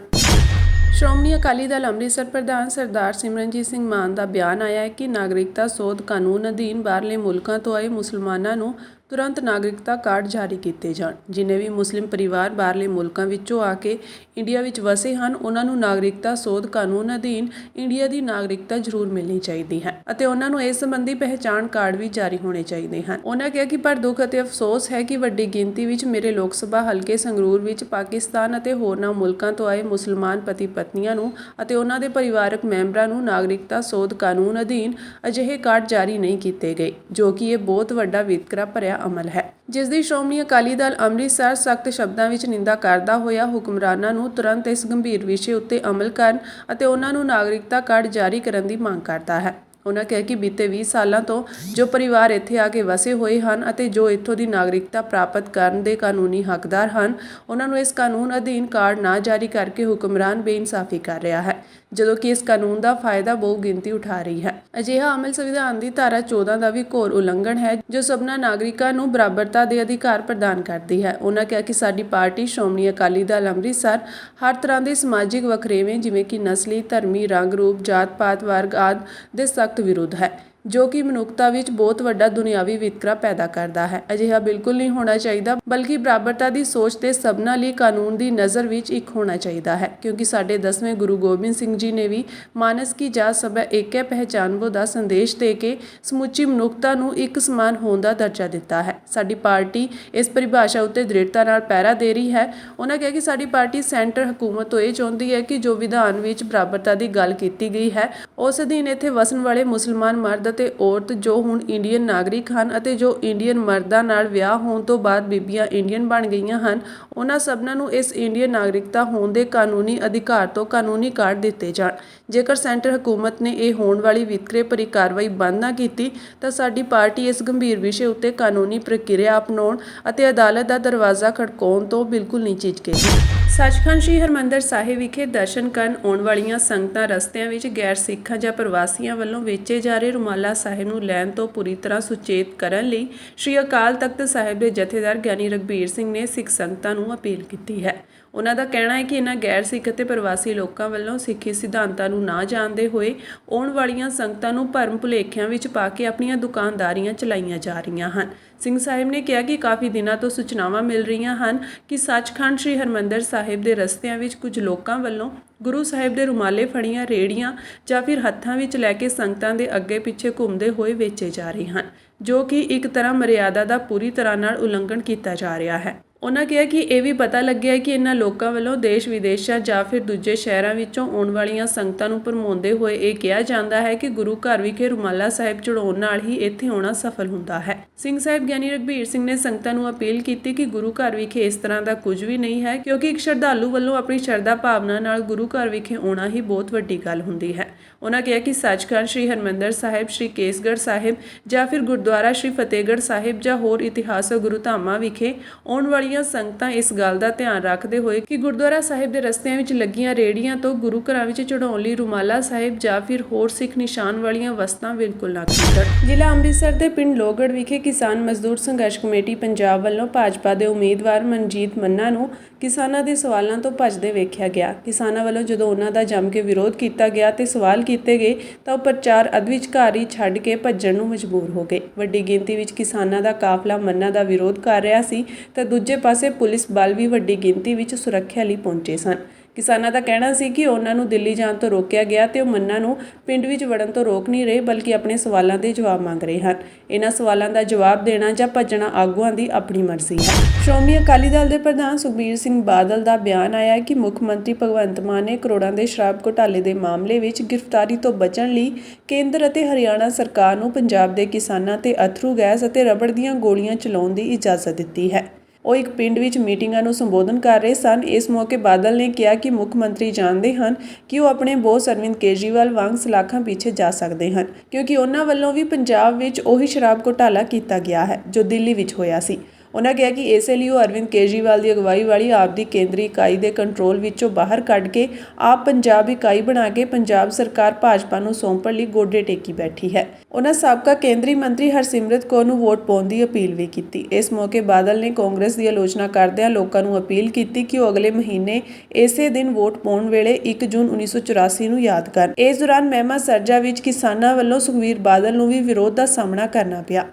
ਸ਼੍ਰੋਮਣੀ ਅਕਾਲੀ ਦਲ ਅੰਮ੍ਰਿਤਸਰ ਪ੍ਰਧਾਨ ਸਰਦਾਰ ਸਿਮਰਨਜੀਤ ਸਿੰਘ ਮਾਨ ਦਾ ਬਿਆਨ ਆਇਆ ਹੈ ਕਿ ਨਾਗਰਿਕਤਾ ਸੋਧ ਕਾਨੂੰਨ ਅਧੀਨ ਬਾਹਰਲੇ ਮੁਲਕਾਂ ਤੋਂ ਆਏ ਮੁਸਲਮਾਨਾਂ ਨੂੰ ਤੁਰੰਤ ਨਾਗਰਿਕਤਾ ਕਾਰਡ ਜਾਰੀ ਕੀਤੇ ਜਾਣ। ਜਿੰਨੇ ਵੀ ਮੁਸਲਿਮ ਪਰਿਵਾਰ ਬਾਹਰਲੇ ਮੁਲਕਾਂ ਵਿੱਚੋਂ ਆ ਕੇ ਇੰਡੀਆ ਵਿੱਚ ਵਸੇ ਹਨ, ਉਹਨਾਂ ਨੂੰ ਨਾਗਰਿਕਤਾ ਸੋਧ ਕਾਨੂੰਨ ਅਧੀਨ ਇੰਡੀਆ ਦੀ ਨਾਗਰਿਕਤਾ ਜ਼ਰੂਰ ਮਿਲਣੀ ਚਾਹੀਦੀ ਹੈ ਅਤੇ ਉਹਨਾਂ ਨੂੰ ਇਸ ਸੰਬੰਧੀ ਪਹਿਚਾਣ ਕਾਰਡ ਵੀ ਜਾਰੀ ਹੋਣੇ ਚਾਹੀਦੇ ਹਨ। ਉਹਨਾਂ ਕਿਹਾ ਕਿ ਪਰ ਦੁੱਖ ਅਤੇ ਅਫਸੋਸ ਹੈ ਕਿ ਵੱਡੀ ਗਿਣਤੀ ਵਿੱਚ ਮੇਰੇ ਲੋਕ ਸਭਾ ਹਲਕੇ ਸੰਗਰੂਰ ਵਿੱਚ ਪਾਕਿਸਤਾਨ ਅਤੇ ਹੋਰਨਾਂ ਮੁਲਕਾਂ ਤੋਂ ਆਏ ਮੁਸਲਮਾਨ ਪਤੀ ਪਤਨੀਆਂ ਨੂੰ ਅਤੇ ਉਹਨਾਂ ਦੇ ਪਰਿਵਾਰਕ ਮੈਂਬਰਾਂ ਨੂੰ ਨਾਗਰਿਕਤਾ ਸੋਧ ਕਾਨੂੰਨ ਅਧੀਨ ਅਜਿਹੇ ਕਾਰਡ ਜਾਰੀ ਨਹੀਂ ਕੀਤੇ ਗਏ, ਜੋ ਕਿ ਇਹ ਬਹੁਤ ਵੱਡਾ ਵਿਤਕਰਾ ਭਰਿਆ ਅਮਲ ਹੈ, ਜਿਸ ਦੀ ਸ਼੍ਰੋਮਣੀ ਅਕਾਲੀ ਦਲ ਅੰਮ੍ਰਿਤਸਰ ਸਖਤ ਸ਼ਬਦਾਂ ਵਿੱਚ ਨਿੰਦਾ ਕਰਦਾ ਹੋਇਆ ਹੁਕਮਰਾਨਾਂ ਨੂੰ ਤੁਰੰਤ ਇਸ ਗੰਭੀਰ ਵਿਸ਼ੇ ਉੱਤੇ ਅਮਲ ਕਰਨ ਅਤੇ ਉਹਨਾਂ ਨੂੰ ਨਾਗਰਿਕਤਾ ਕਾਰਡ ਜਾਰੀ ਕਰਨ ਦੀ ਮੰਗ ਕਰਦਾ ਹੈ। ਉਹਨਾਂ ਕਿਹਾ ਕਿ ਬੀਤੇ 20 ਸਾਲਾਂ ਤੋਂ ਜੋ ਪਰਿਵਾਰ ਇੱਥੇ ਆ ਕੇ ਵਸੇ ਹੋਏ ਹਨ ਅਤੇ ਜੋ ਇੱਥੋਂ ਦੀ ਨਾਗਰਿਕਤਾ ਪ੍ਰਾਪਤ ਕਰਨ ਦੇ ਕਾਨੂੰਨੀ ਹੱਕਦਾਰ ਹਨ, ਉਹਨਾਂ ਨੂੰ ਇਸ ਕਾਨੂੰਨ ਅਧੀਨ ਕਾਰਡ ਨਾ ਜਾਰੀ ਕਰਕੇ ਹੁਕਮਰਾਨ ਬੇਇਨਸਾਫੀ ਕਰ ਰਿਹਾ ਹੈ, ਜਦੋਂ ਕਿ ਇਸ ਕਾਨੂੰਨ ਦਾ ਫਾਇਦਾ ਬਹੁ ਗਿਣਤੀ ਉਠਾ ਰਹੀ ਹੈ। ਅਜਿਹਾ ਅਮਲ ਸੰਵਿਧਾਨ ਦੀ ਧਾਰਾ 14 ਦਾ ਵੀ ਘੋਰ ਉਲੰਘਣ ਹੈ, ਜੋ ਸਭਨਾਂ ਨਾਗਰਿਕਾਂ ਨੂੰ ਬਰਾਬਰਤਾ ਦੇ ਅਧਿਕਾਰ ਪ੍ਰਦਾਨ ਕਰਦੀ ਹੈ। ਉਹਨਾਂ ਕਿਹਾ ਕਿ ਸਾਡੀ ਪਾਰਟੀ ਸ਼੍ਰੋਮਣੀ ਅਕਾਲੀ ਦਲ ਅੰਮ੍ਰਿਤਸਰ ਹਰ ਤਰ੍ਹਾਂ ਦੇ ਸਮਾਜਿਕ ਵਖਰੇਵੇਂ ਜਿਵੇਂ ਕਿ ਨਸਲੀ, ਧਰਮੀ, ਰੰਗ ਰੂਪ, ਜਾਤ ਪਾਤ, ਵਰਗ ਆਦਿ ਦੇ ਸਖਤ ਵਿਰੁੱਧ ਹੈ, ਜੋ ਕਿ ਮਨੁੱਖਤਾ ਵਿੱਚ ਬਹੁਤ ਵੱਡਾ ਦੁਨਿਆਵੀ ਵਿਤਕਰਾ ਪੈਦਾ ਕਰਦਾ ਹੈ। ਅਜਿਹਾ ਬਿਲਕੁਲ ਨਹੀਂ ਹੋਣਾ ਚਾਹੀਦਾ, ਬਲਕਿ ਬਰਾਬਰਤਾ ਦੀ ਸੋਚ ਤੇ ਸਭਨਾਂ ਲਈ ਕਾਨੂੰਨ ਦੀ ਨਜ਼ਰ ਵਿੱਚ ਇੱਕ ਹੋਣਾ ਚਾਹੀਦਾ ਹੈ, ਕਿਉਂਕਿ ਸਾਡੇ 10ਵੇਂ ਗੁਰੂ ਗੋਬਿੰਦ ਸਿੰਘ ਜੀ ਨੇ ਵੀ ਮਾਨਸ ਕੀ ਜਾਤ ਸਭੈ ਏਕੈ ਪਹਿਚਾਨਬੋ ਦਾ ਸੰਦੇਸ਼ ਦੇ ਕੇ ਸਮੁੱਚੀ ਮਨੁੱਖਤਾ ਨੂੰ ਇੱਕ ਸਮਾਨ ਹੋਣ ਦਾ ਦਰਜਾ ਦਿੱਤਾ ਹੈ। ਸਾਡੀ ਪਾਰਟੀ ਇਸ ਪਰਿਭਾਸ਼ਾ ਉੱਤੇ ਦ੍ਰਿੜਤਾ ਨਾਲ ਪਹਿਰਾ ਦੇ ਰਹੀ ਹੈ। ਉਹਨਾਂ ਕਿਹਾ ਕਿ ਸਾਡੀ ਪਾਰਟੀ ਸੈਂਟਰ ਹਕੂਮਤ ਤੋਂ ਇਹ ਚਾਹੁੰਦੀ ਹੈ ਕਿ ਜੋ ਵਿਧਾਨ ਵਿੱਚ ਬਰਾਬਰਤਾ ਦੀ ਗੱਲ ਕੀਤੀ ਗਈ ਹੈ, ਉਸ ਅਧੀਨ ਇੱਥੇ ਵਸਣ ਵਾਲੇ ਮੁਸਲਮਾਨ ਮਰਦ ਅਤੇ ਔਰਤ ਜੋ ਹੁਣ ਇੰਡੀਅਨ ਨਾਗਰਿਕ ਹਨ ਅਤੇ ਜੋ ਇੰਡੀਅਨ ਮਰਦਾਂ ਨਾਲ ਵਿਆਹ ਹੋਣ ਤੋਂ ਬਾਅਦ ਬੀਬੀਆਂ ਇੰਡੀਅਨ ਬਣ ਗਈਆਂ ਹਨ, ਉਹਨਾਂ ਸਭਨਾਂ ਨੂੰ ਇਸ ਇੰਡੀਅਨ ਨਾਗਰਿਕਤਾ ਹੋਣ ਦੇ ਕਾਨੂੰਨੀ ਅਧਿਕਾਰ ਤੋਂ ਕਾਨੂੰਨੀ ਕਾਰਡ ਦਿੱਤੇ ਜਾਣ। ਜੇਕਰ ਸੈਂਟਰ ਹਕੂਮਤ ਨੇ ਇਹ ਹੋਣ ਵਾਲੀ ਵਿਤਕਰੇ ਭਰੀ ਕਾਰਵਾਈ ਬੰਦ ਨਾ ਕੀਤੀ ਤਾਂ ਸਾਡੀ ਪਾਰਟੀ ਇਸ ਗੰਭੀਰ ਵਿਸ਼ੇ ਉੱਤੇ ਕਾਨੂੰਨੀ ਪ੍ਰਕਿਰਿਆ ਅਪਣਾਉਣ ਅਤੇ ਅਦਾਲਤ ਦਾ ਦਰਵਾਜ਼ਾ ਖੜਕਾਉਣ ਤੋਂ ਬਿਲਕੁਲ ਨਹੀਂ ਝਿਜਕੇਗੀ। ਸੱਚਖੰਡ ਸ੍ਰੀ ਹਰਿਮੰਦਰ ਸਾਹਿਬ ਵਿਖੇ ਦਰਸ਼ਨ ਕਰਨ ਆਉਣ ਵਾਲੀਆਂ ਸੰਗਤਾਂ ਰਸਤਿਆਂ ਵਿੱਚ ਗੈਰ ਸਿੱਖਾਂ ਜਾਂ ਪ੍ਰਵਾਸੀਆਂ ਵੱਲੋਂ ਵੇਚੇ ਜਾ ਰਹੇ ਰੁਮਾਲਾ ਸਾਹਿਬ ਨੂੰ ਲੈਣ ਤੋਂ ਪੂਰੀ ਤਰ੍ਹਾਂ ਸੁਚੇਤ ਕਰਨ ਲਈ ਸ੍ਰੀ ਅਕਾਲ ਤਖਤ ਸਾਹਿਬ ਦੇ ਜਥੇਦਾਰ ਗਿਆਨੀ ਰਘਬੀਰ ਸਿੰਘ ਨੇ ਸਿੱਖ ਸੰਗਤਾਂ ਨੂੰ ਅਪੀਲ ਕੀਤੀ ਹੈ। ਉਹਨਾਂ ਦਾ ਕਹਿਣਾ ਹੈ ਕਿ ਇਹਨਾਂ ਗੈਰ ਸਿੱਖ ਅਤੇ ਪ੍ਰਵਾਸੀ ਲੋਕਾਂ ਵੱਲੋਂ ਸਿੱਖੀ ਸਿਧਾਂਤਾਂ ਨੂੰ ਨਾ ਜਾਣਦੇ ਹੋਏ ਆਉਣ ਵਾਲੀਆਂ ਸੰਗਤਾਂ ਨੂੰ ਭਰਮ ਭੁਲੇਖਿਆਂ ਵਿੱਚ ਪਾ ਕੇ ਆਪਣੀਆਂ ਦੁਕਾਨਦਾਰੀਆਂ ਚਲਾਈਆਂ ਜਾ ਰਹੀਆਂ ਹਨ। ਸਿੰਘ ਸਾਹਿਬ ਨੇ ਕਿਹਾ ਕਿ ਕਾਫੀ ਦਿਨਾਂ ਤੋਂ ਸੂਚਨਾਵਾਂ ਮਿਲ ਰਹੀਆਂ ਹਨ ਕਿ ਸੱਚਖੰਡ ਸ੍ਰੀ ਹਰਿਮੰਦਰ ਸਾਹਿਬ ਦੇ ਰਸਤਿਆਂ ਵਿੱਚ ਕੁਝ ਲੋਕਾਂ ਵੱਲੋਂ ਗੁਰੂ ਸਾਹਿਬ ਦੇ ਰੁਮਾਲੇ ਫੜੀਆਂ ਰੇੜੀਆਂ ਜਾਂ ਫਿਰ ਹੱਥਾਂ ਵਿੱਚ ਲੈ ਕੇ ਸੰਗਤਾਂ ਦੇ ਅੱਗੇ ਪਿੱਛੇ ਘੁੰਮਦੇ ਹੋਏ ਵੇਚੇ ਜਾ ਰਹੇ ਹਨ, ਜੋ ਕਿ ਇੱਕ ਤਰ੍ਹਾਂ ਮਰਿਆਦਾ ਦਾ ਪੂਰੀ ਤਰ੍ਹਾਂ ਨਾਲ ਉਲੰਘਣ ਕੀਤਾ ਜਾ ਰਿਹਾ ਹੈ। ਉਹਨਾਂ ਕਿਹਾ ਕਿ ਇਹ ਵੀ ਪਤਾ ਲੱਗਿਆ ਹੈ ਕਿ ਇਹਨਾਂ ਲੋਕਾਂ ਵੱਲੋਂ ਦੇਸ਼ ਵਿਦੇਸ਼ਾਂ ਜਾਂ ਫਿਰ ਦੂਜੇ ਸ਼ਹਿਰਾਂ ਵਿੱਚੋਂ ਆਉਣ ਵਾਲੀਆਂ ਸੰਗਤਾਂ ਨੂੰ ਭਰਮਾਉਂਦੇ ਹੋਏ ਇਹ ਕਿਹਾ ਜਾਂਦਾ ਹੈ ਕਿ ਗੁਰੂ ਘਰ ਵਿਖੇ ਰੁਮਾਲਾ ਸਾਹਿਬ ਚੜਾਉਣ ਨਾਲ ਹੀ ਇੱਥੇ ਆਉਣਾ ਸਫਲ ਹੁੰਦਾ ਹੈ। ਸਿੰਘ ਸਾਹਿਬ ਗਿਆਨੀ ਰਘਬੀਰ ਸਿੰਘ ਨੇ ਸੰਗਤਾਂ ਨੂੰ ਅਪੀਲ ਕੀਤੀ ਕਿ ਗੁਰੂ ਘਰ ਵਿਖੇ ਇਸ ਤਰ੍ਹਾਂ ਦਾ ਕੁਝ ਵੀ ਨਹੀਂ ਹੈ, ਕਿਉਂਕਿ ਇੱਕ ਸ਼ਰਧਾਲੂ ਵੱਲੋਂ ਆਪਣੀ ਸ਼ਰਧਾ ਭਾਵਨਾ ਨਾਲ ਗੁਰੂ ਘਰ ਵਿਖੇ ਆਉਣਾ ਹੀ ਬਹੁਤ ਵੱਡੀ ਗੱਲ ਹੁੰਦੀ ਹੈ। ਉਹਨਾਂ ਕਿਹਾ ਕਿ ਸੱਚਖੰਡ ਸ੍ਰੀ ਹਰਿਮੰਦਰ ਸਾਹਿਬ, ਸ੍ਰੀ ਕੇਸਗੜ੍ਹ ਸਾਹਿਬ ਜਾਂ ਫਿਰ ਗੁਰਦੁਆਰਾ ਸ੍ਰੀ ਫਤਿਹਗੜ੍ਹ ਸਾਹਿਬ ਜਾਂ ਹੋਰ ਇਤਿਹਾਸਕ ਗੁਰੂਧਾਮਾਂ ਵਿਖੇ ਆਉਣ ਵਾਲੀ ਸੰਗਤਾਂ ਇਸ ਗੱਲ ਦਾ ਧਿਆਨ ਰੱਖਦੇ ਹੋਏ ਕਿ ਗੁਰਦੁਆਰਾ ਸਾਹਿਬ ਦੇ ਰਸਤਿਆਂ ਵਿੱਚ ਲੱਗੀਆਂ ਰੇੜੀਆਂ ਤੋਂ ਗੁਰੂ ਘਰਾਂ ਵਿੱਚ ਚੜਾਉਣ ਲਈ ਰੁਮਾਲਾ ਸਾਹਿਬ ਜਾਂ ਫਿਰ ਹੋਰ ਸਿੱਖ ਨਿਸ਼ਾਨ ਵਾਲੀਆਂ ਵਸਤਾਂ ਬਿਲਕੁਲ ਨਾ ਖਰੀਦਣ। ਜ਼ਿਲ੍ਹਾ ਅੰਮ੍ਰਿਤਸਰ ਦੇ ਪਿੰਡ ਲੋਹਗੜ੍ਹ ਵਿਖੇ ਕਿਸਾਨ ਮਜ਼ਦੂਰ ਸੰਘਰਸ਼ ਕਮੇਟੀ ਪੰਜਾਬ ਵੱਲੋਂ ਭਾਜਪਾ ਦੇ ਉਮੀਦਵਾਰ ਮਨਜੀਤ ਮੰਨਾ ਨੂੰ ਕਿਸਾਨਾਂ ਦੇ ਸਵਾਲਾਂ ਤੋਂ ਭੱਜਦੇ ਵੇਖਿਆ ਗਿਆ। ਕਿਸਾਨਾਂ ਵੱਲੋਂ ਜਦੋਂ ਉਹਨਾਂ ਦਾ ਜੰਮ ਕੇ ਵਿਰੋਧ ਕੀਤਾ ਗਿਆ ਤੇ ਸਵਾਲ ਕੀਤੇ ਗਏ ਤਾਂ ਉਹ ਪ੍ਰਚਾਰ ਅਧਵਿਚਕਾਰ ਹੀ ਛੱਡ ਕੇ ਭੱਜਣ ਨੂੰ ਮਜਬੂਰ ਹੋ ਗਏ। ਵੱਡੀ ਗਿਣਤੀ ਵਿੱਚ ਕਿਸਾਨਾਂ ਦਾ ਕਾਫਲਾ ਮੰਨਾ ਦਾ ਵਿਰੋਧ ਕਰ ਰਿਹਾ ਸੀ ਤਾਂ ਦੂਜੇ ਪਾਸੇ ਪੁਲਿਸ ਬਲ ਵੀ ਵੱਡੀ ਗਿਣਤੀ ਵਿੱਚ ਸੁਰੱਖਿਆ ਲਈ ਪਹੁੰਚੇ ਸਨ। ਕਿਸਾਨਾਂ ਦਾ ਕਹਿਣਾ ਸੀ ਕਿ ਉਹਨਾਂ ਨੂੰ ਦਿੱਲੀ ਜਾਣ ਤੋਂ ਰੋਕਿਆ ਗਿਆ ਤੇ ਉਹ ਮੰਨਾ ਨੂੰ ਪਿੰਡ ਵਿੱਚ ਵੜਨ ਤੋਂ ਰੋਕ ਨਹੀਂ ਰਹੇ, ਬਲਕਿ ਆਪਣੇ ਸਵਾਲਾਂ ਦੇ ਜਵਾਬ ਮੰਗ ਰਹੇ ਹਨ। ਇਹਨਾਂ ਸਵਾਲਾਂ ਦਾ ਜਵਾਬ ਦੇਣਾ ਜਾਂ ਭੱਜਣਾ ਆਗੂਆਂ ਦੀ ਆਪਣੀ ਮਰਜ਼ੀ ਹੈ। ਸ਼੍ਰੋਮਣੀ ਅਕਾਲੀ ਦਲ ਦੇ ਪ੍ਰਧਾਨ ਸੁਖਬੀਰ ਸਿੰਘ ਬਾਦਲ ਦਾ ਬਿਆਨ ਆਇਆ ਹੈ ਕਿ ਮੁੱਖ ਮੰਤਰੀ ਭਗਵੰਤ ਮਾਨ ਨੇ ਕਰੋੜਾਂ ਦੇ ਸ਼ਰਾਬ ਘੁਟਾਲੇ ਦੇ ਮਾਮਲੇ ਵਿੱਚ ਗ੍ਰਿਫਤਾਰੀ ਤੋਂ ਬਚਣ ਲਈ ਕੇਂਦਰ ਅਤੇ ਹਰਿਆਣਾ ਸਰਕਾਰ ਨੂੰ ਪੰਜਾਬ ਦੇ ਕਿਸਾਨਾਂ ਤੇ ਅਥਰੂ ਗੈਸ ਅਤੇ ਰਬੜ ਦੀਆਂ ਗੋਲੀਆਂ ਚਲਾਉਣ ਦੀ ਇਜਾਜ਼ਤ ਦਿੱਤੀ ਹੈ। ਉਹ ਇੱਕ ਪਿੰਡ ਵਿੱਚ ਮੀਟਿੰਗਾਂ ਨੂੰ ਸੰਬੋਧਨ ਕਰ ਰਹੇ ਸਨ। ਇਸ ਮੌਕੇ ਬਾਦਲ ਨੇ ਕਿਹਾ ਕਿ ਮੁੱਖ ਮੰਤਰੀ ਜਾਣਦੇ ਹਨ ਕਿ ਉਹ ਆਪਣੇ ਬੌਸ ਅਰਵਿੰਦ ਕੇਜਰੀਵਾਲ ਵਾਂਗ ਸਲਾਖਾਂ ਪਿੱਛੇ ਜਾ ਸਕਦੇ ਹਨ, ਕਿਉਂਕਿ ਉਹਨਾਂ ਵੱਲੋਂ ਵੀ ਪੰਜਾਬ ਵਿੱਚ ਉਹੀ ਸ਼ਰਾਬ ਘੁਟਾਲਾ ਕੀਤਾ ਗਿਆ ਹੈ ਜੋ ਦਿੱਲੀ ਵਿੱਚ ਹੋਇਆ ਸੀ। ਉਹਨਾਂ ਕਿਹਾ ਕਿ ਇਸੇ ਲਈ ਉਹ ਅਰਵਿੰਦ ਕੇਜਰੀਵਾਲ ਦੀ ਅਗਵਾਈ ਵਾਲੀ ਆਪ ਦੀ ਕੇਂਦਰੀ ਇਕਾਈ ਦੇ ਕੰਟਰੋਲ ਵਿੱਚੋਂ ਬਾਹਰ ਕੱਢ ਕੇ ਆਪ ਪੰਜਾਬ ਇਕਾਈ ਬਣਾ ਕੇ ਪੰਜਾਬ ਸਰਕਾਰ ਭਾਜਪਾ ਨੂੰ ਸੌਂਪਣ ਲਈ ਗੋਡੇ ਟੇਕੀ ਬੈਠੀ ਹੈ। ਉਹਨਾਂ ਸਾਬਕਾ ਕੇਂਦਰੀ ਮੰਤਰੀ ਹਰਸਿਮਰਤ ਕੌਰ ਨੂੰ ਵੋਟ ਪਾਉਣ ਦੀ ਅਪੀਲ ਵੀ ਕੀਤੀ। ਇਸ ਮੌਕੇ ਬਾਦਲ ਨੇ ਕਾਂਗਰਸ ਦੀ ਆਲੋਚਨਾ ਕਰਦਿਆਂ ਲੋਕਾਂ ਨੂੰ ਅਪੀਲ ਕੀਤੀ ਕਿ ਉਹ ਅਗਲੇ ਮਹੀਨੇ ਇਸੇ ਦਿਨ ਵੋਟ ਪਾਉਣ ਵੇਲੇ 1 ਜੂਨ 1984 ਨੂੰ ਯਾਦ ਕਰਨ। ਇਸ ਦੌਰਾਨ ਮਹਿਮਾ ਸਰਜਾ ਵਿੱਚ ਕਿਸਾਨਾਂ ਵੱਲੋਂ ਸੁਖਬੀਰ ਬਾਦਲ ਨੂੰ ਵੀ ਵਿਰੋਧ ਦਾ ਸਾਹਮਣਾ ਕਰਨਾ ਪਿਆ।